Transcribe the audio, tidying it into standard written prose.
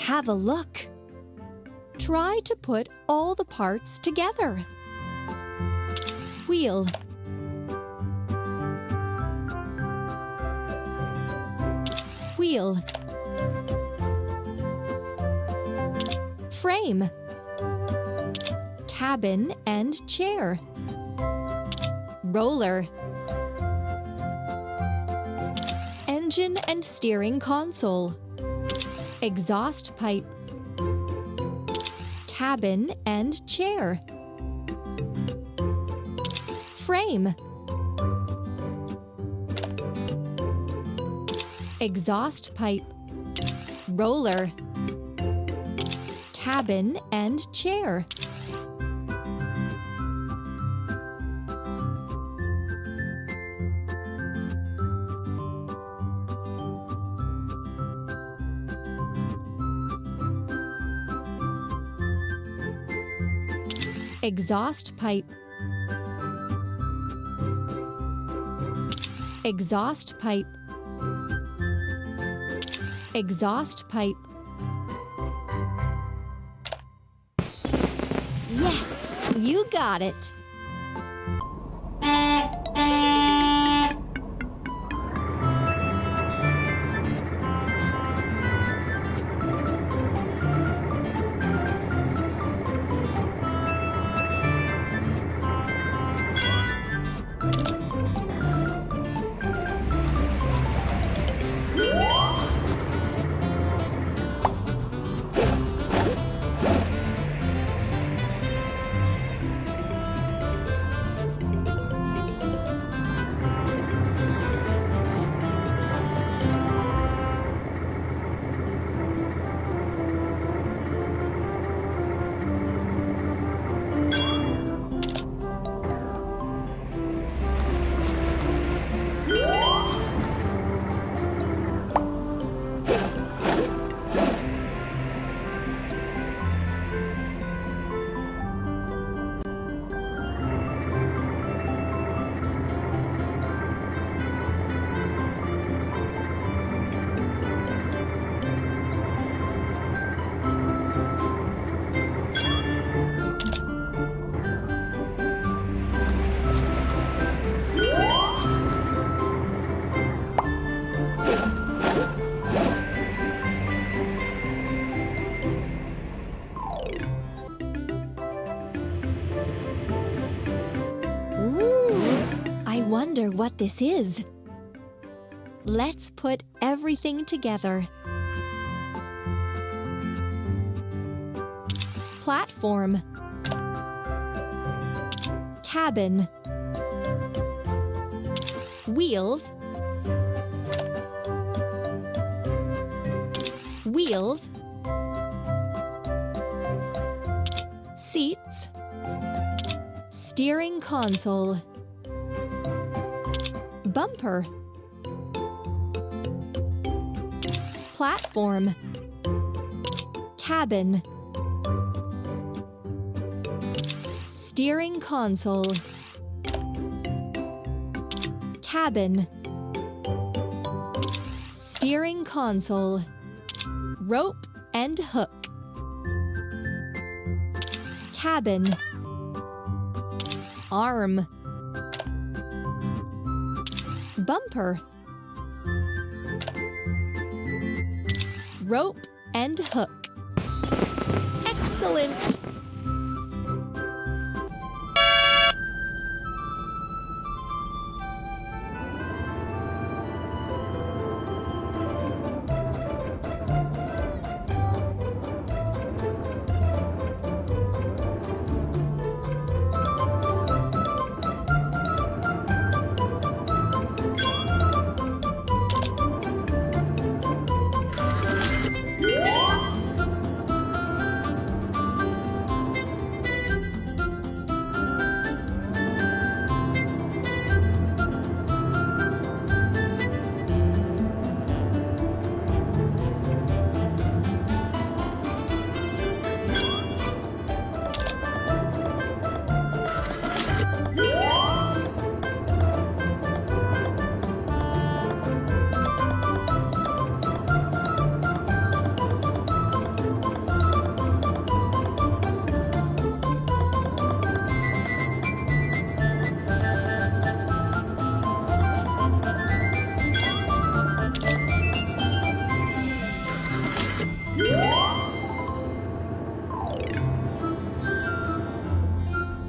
Have a look. Try to put all the parts together. Wheel, wheel, frame, cabin and chair, roller, engine and steering console, exhaust pipe, cabin and chair, frame, exhaust pipe, roller, cabin and chair. Exhaust pipe, exhaust pipe, exhaust pipe. Yes, you got it. I wonder what this is. Let's put everything together. Platform, cabin, wheels, wheels, seats, steering console, bumper, platform, cabin, steering console, cabin, steering console, rope and hook, cabin, arm, bumper, rope and hook. Excellent!